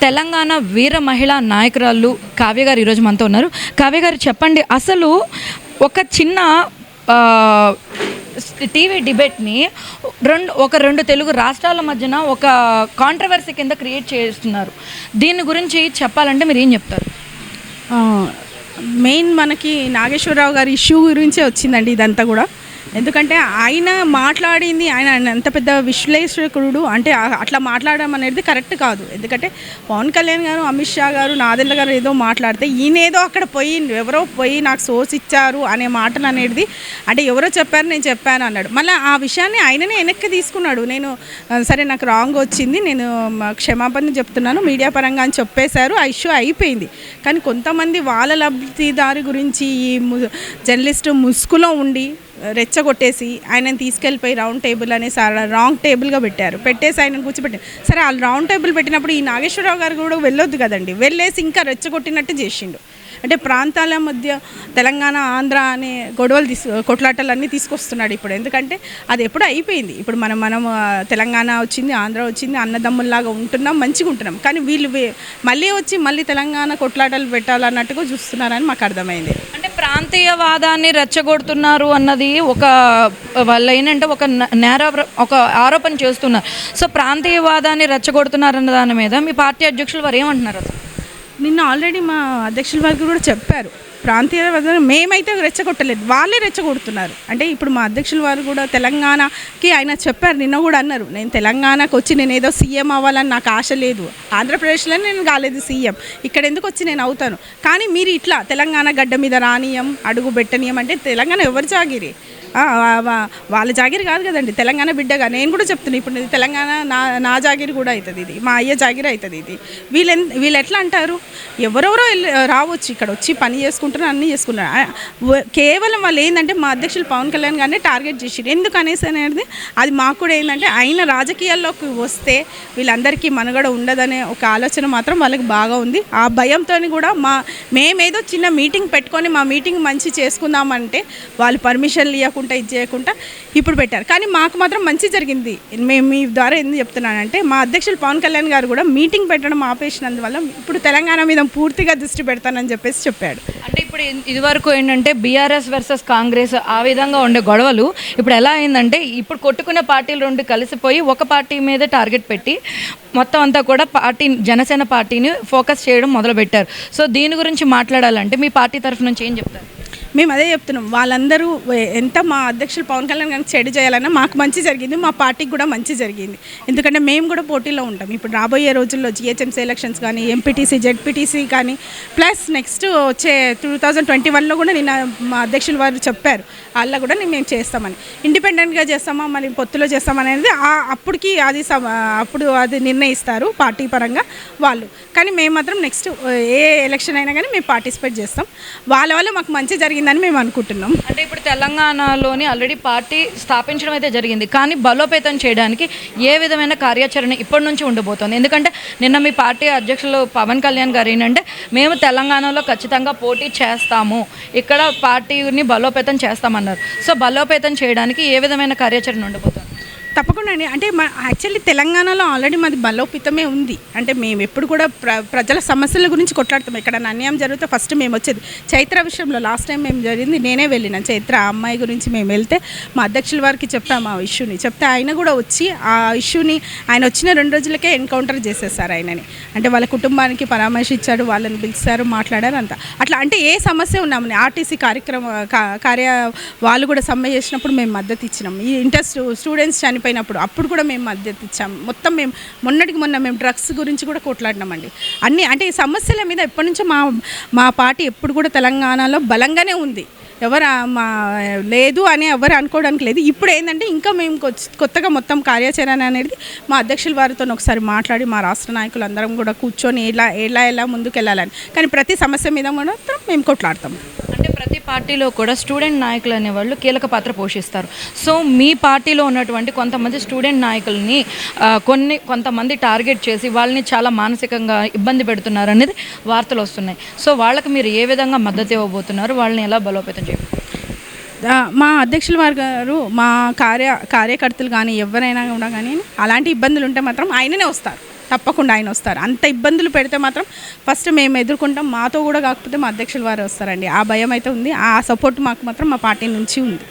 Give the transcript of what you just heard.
తెలంగాణ వీర మహిళా నాయకురాళ్ళు కావ్య గారు ఈరోజు మనతో ఉన్నారు. కావ్య గారు చెప్పండి, అసలు ఒక చిన్న టీవీ డిబేట్ని రెండు తెలుగు రాష్ట్రాల మధ్యన ఒక కాంట్రవర్సీ కింద క్రియేట్ చేస్తున్నారు. దీని గురించి చెప్పాలంటే మీరు ఏం చెప్తారు? మెయిన్ మనకి నాగేశ్వరరావు గారి ఇష్యూ గురించే వచ్చిందండి ఇదంతా కూడా. ఎందుకంటే ఆయన మాట్లాడింది, ఆయన అంత పెద్ద విశ్లేషకుడు అంటే అట్లా మాట్లాడడం అనేది కరెక్ట్ కాదు. ఎందుకంటే పవన్ కళ్యాణ్ గారు, అమిత్ షా గారు, నాదెండ్ల గారు ఏదో మాట్లాడితే ఈయనేదో అక్కడ పోయి ఎవరో పోయి నాకు సోర్స్ ఇచ్చారు అనే మాటలు అనేది, అంటే ఎవరో చెప్పారు నేను చెప్పాను అన్నాడు. మళ్ళీ ఆ విషయాన్ని ఆయననే వెనక్కి తీసుకున్నాడు. నేను సరే నాకు రాంగ్ వచ్చింది, నేను క్షమాపణ చెప్తున్నాను మీడియా పరంగా అని చెప్పేశారు. ఆ ఇష్యూ అయిపోయింది. కానీ కొంతమంది వాళ్ళ లబ్ధిదారి గురించి ఈ జర్నలిస్టు ముసుగులో ఉండి రెచ్చగొట్టేసి ఆయనను తీసుకెళ్ళిపోయి రౌండ్ టేబుల్ అనేసి రాంగ్ టేబుల్గా పెట్టేసి ఆయనను కూర్చోబెట్టారు. సరే వాళ్ళు రౌండ్ టేబుల్ పెట్టినప్పుడు ఈ నాగేశ్వరరావు గారు కూడా వెళ్ళొద్దు కదండి, వెళ్ళేసి ఇంకా రెచ్చగొట్టినట్టు చేసిండు. అంటే ప్రాంతాల మధ్య తెలంగాణ ఆంధ్ర అనే గొడవలు కొట్లాటలన్నీ తీసుకొస్తున్నాడు ఇప్పుడు. ఎందుకంటే అది ఎప్పుడు అయిపోయింది. ఇప్పుడు మనం తెలంగాణ వచ్చింది, ఆంధ్ర వచ్చింది, అన్నదమ్ముల్లాగా ఉంటున్నాం, మంచిగా ఉంటున్నాం. కానీ వీళ్ళు మళ్ళీ తెలంగాణ కొట్లాటలు పెట్టాలన్నట్టుగా చూస్తున్నారని మాకు అర్థమైంది. అంటే ప్రాంతీయవాదాన్ని రెచ్చగొడుతున్నారు అన్నది వాళ్ళు ఏంటంటే ఒక ఆరోపణ చేస్తున్నారు. సో ప్రాంతీయవాదాన్ని రెచ్చగొడుతున్నారు అన్న దాని మీద మీ పార్టీ అధ్యక్షులు వారు ఏమంటున్నారు? నిన్న ఆల్రెడీ మా అధ్యక్షుల వారికి కూడా చెప్పారు, ప్రాంతీయ మేమైతే రెచ్చగొట్టలేదు, వాళ్ళే రెచ్చగొడుతున్నారు. అంటే ఇప్పుడు మా అధ్యక్షుల వారు కూడా తెలంగాణకి ఆయన చెప్పారు, నిన్న కూడా అన్నారు, నేను తెలంగాణకు వచ్చి నేను ఏదో సీఎం అవ్వాలని నాకు ఆశ లేదు, ఆంధ్రప్రదేశ్లో నేను కాలేదు సీఎం, ఇక్కడ ఎందుకు వచ్చి నేను అవుతాను, కానీ మీరు ఇట్లా తెలంగాణ గడ్డ మీద రానియం, అడుగు పెట్టనీయం అంటే తెలంగాణ ఎవరి జాగిరి? వాళ్ళ జాగిరి కాదు కదండి, తెలంగాణ బిడ్డగా నేను కూడా చెప్తున్నాను. ఇప్పుడు తెలంగాణ నా జాగిరి కూడా అవుతుంది, ఇది మా అయ్య జాగిరి అవుతుంది. ఇది వీళ్ళు ఎట్లా అంటారు, ఎవరెవరో రావచ్చు, ఇక్కడ వచ్చి పని చేసుకుంటారు, అన్నీ చేసుకుంటారు. కేవలం వాళ్ళు ఏంటంటే మా అధ్యక్షులు పవన్ కళ్యాణ్ గారిని టార్గెట్ చేసారు. ఎందుకు అనేసి అనేది అది మాకు కూడా ఏంటంటే ఆయన రాజకీయాల్లోకి వస్తే వీళ్ళందరికీ మనుగడ ఉండదనే ఒక ఆలోచన మాత్రం వాళ్ళకి బాగా ఉంది. ఆ భయంతో కూడా మేమేదో చిన్న మీటింగ్ పెట్టుకొని మా మీటింగ్ మంచి చేసుకుందామంటే వాళ్ళు పర్మిషన్లు ఇవ్వకుండా ఇది చేయకుండా ఇప్పుడు పెట్టారు. కానీ మాకు మాత్రం మంచి జరిగింది. మేము మీ ద్వారా ఎందుకు చెప్తున్నానంటే మా అధ్యక్షులు పవన్ కళ్యాణ్ గారు కూడా మీటింగ్ పెట్టడం ఆపేసినందువల్ల ఇప్పుడు తెలంగాణ మీద పూర్తిగా దృష్టి పెడతానని చెప్పాడు. అంటే ఇప్పుడు ఇదివరకు ఏంటంటే బీఆర్ఎస్ వర్సెస్ కాంగ్రెస్ ఆ విధంగా ఉండే గొడవలు ఇప్పుడు ఎలా అయిందంటే ఇప్పుడు కొట్టుకునే పార్టీలు రెండు కలిసిపోయి ఒక పార్టీ మీదే టార్గెట్ పెట్టి మొత్తం అంతా కూడా జనసేన పార్టీని ఫోకస్ చేయడం మొదలుపెట్టారు. సో దీని గురించి మాట్లాడాలంటే మీ పార్టీ తరఫు నుంచి ఏం చెప్తారు? మేము అదే చెప్తున్నాం, వాళ్ళందరూ ఎంత మా అధ్యక్షులు పవన్ కళ్యాణ్ గారికి చెడు చేయాలన్నా మాకు మంచి జరిగింది, మా పార్టీకి కూడా మంచి జరిగింది. ఎందుకంటే మేము కూడా పోటీలో ఉంటాం. ఇప్పుడు రాబోయే రోజుల్లో జిహెచ్ఎంసీ ఎలక్షన్స్ కానీ, ఎంపీటీసీ, జెడ్పీటీసీ కానీ, ప్లస్ నెక్స్ట్ వచ్చే 2021లో కూడా నిన్న మా అధ్యక్షులు వారు చెప్పారు, అలా కూడా మేము చేస్తామని. ఇండిపెండెంట్గా చేస్తామా మరి పొత్తులో చేస్తామనేది అప్పుడు అది నిర్ణయిస్తారు పార్టీ పరంగా వాళ్ళు. కానీ మేము మాత్రం నెక్స్ట్ ఏ ఎలక్షన్ అయినా కానీ మేము పార్టిసిపేట్ చేస్తాం. వాళ్ళ వల్ల మాకు మంచి జరిగిందని మేము అనుకుంటున్నాం. అంటే ఇప్పుడు తెలంగాణలోని ఆల్రెడీ పార్టీ స్థాపించడం అయితే జరిగింది, కానీ బలోపేతం చేయడానికి ఏ విధమైన కార్యాచరణ ఇప్పటి నుంచి ఉండబోతోంది? ఎందుకంటే నిన్న మీ పార్టీ అధ్యక్షులు పవన్ కళ్యాణ్ గారు ఏంటంటే మేము తెలంగాణలో ఖచ్చితంగా పోటీ చేస్తాము, ఇక్కడ పార్టీని బలోపేతం చేస్తామన్నారు. సో బలోపేతం చేయడానికి ఏ విధమైన కార్యాచరణ ఉండబోతోంది? తప్పకుండా అండి. అంటే యాక్చువల్లీ తెలంగాణలో ఆల్రెడీ మాది బలోపేతమే ఉంది. అంటే మేము ఎప్పుడు కూడా ప్రజల సమస్యల గురించి కొట్లాడతాం. ఇక్కడ అన్యాయం జరిగితే ఫస్ట్ మేము వచ్చేది. చైత్ర విషయంలో లాస్ట్ టైం మేము జరిగింది, నేనే వెళ్ళినాను. చైత్ర అమ్మాయి గురించి మేము వెళ్తే మా అధ్యక్షుల వారికి చెప్పాము ఆ ఇష్యూని. చెప్తే ఆయన కూడా వచ్చి ఆ ఇష్యూని ఆయన వచ్చిన 2 రోజులకే ఎన్కౌంటర్ చేసేసారు ఆయనని. అంటే వాళ్ళ కుటుంబానికి పరామర్శించాడు, వాళ్ళని పిలిచారు, మాట్లాడారు అంతా. అట్లా అంటే ఏ సమస్య ఉన్నామని ఆర్టీసీ వాళ్ళు కూడా సమ్మె చేసినప్పుడు మేము మద్దతు ఇచ్చినాం. ఈ స్టూడెంట్స్ పోయినప్పుడు అప్పుడు కూడా మేము మద్దతు ఇచ్చాం. మొత్తం మేము మొన్న మేము డ్రగ్స్ గురించి కూడా కొట్లాడినామండి. అన్నీ అంటే ఈ సమస్యల మీద ఎప్పటి నుంచో మా పార్టీ ఎప్పుడు కూడా తెలంగాణలో బలంగానే ఉంది. లేదు అని ఎవరు అనుకోవడానికి లేదు. ఇప్పుడు ఏంటంటే ఇంకా మేము కొత్తగా మొత్తం కార్యాచరణ అనేది మా అధ్యక్షుల వారితో ఒకసారి మాట్లాడి మా రాష్ట్ర నాయకులు అందరం కూడా కూర్చొని ఎలా ముందుకు వెళ్ళాలని. కానీ ప్రతి సమస్య మీద మాత్రం మేము కొట్లాడతాం. అంటే ప్రతి పార్టీలో కూడా స్టూడెంట్ నాయకులు అనేవాళ్ళు కీలక పాత్ర పోషిస్తారు. సో మీ పార్టీలో ఉన్నటువంటి కొంతమంది స్టూడెంట్ నాయకుల్ని కొంతమంది టార్గెట్ చేసి వాళ్ళని చాలా మానసికంగా ఇబ్బంది పెడుతున్నారు అనేది వార్తలు వస్తున్నాయి. సో వాళ్ళకి మీరు ఏ విధంగా మద్దతు ఇవ్వబోతున్నారు, వాళ్ళని ఎలా బలోపేతం చేయబోతున్నారు? మా అధ్యక్షుల వారు గారు మా కార్యకర్తలు కానీ ఎవరైనా కూడా కానీ అలాంటి ఇబ్బందులు ఉంటే మాత్రం ఆయననే వస్తారు. తప్పకుండా ఆయన వస్తారు. అంత ఇబ్బందులు పెడితే మాత్రం ఫస్ట్ మేము ఎదుర్కొంటాం. మాతో కూడా కాకపోతే మా అధ్యక్షుల వారు వస్తారండి. ఆ భయం అయితే ఉంది. ఆ సపోర్ట్ మాకు మాత్రం మా పార్టీ నుంచి ఉంది.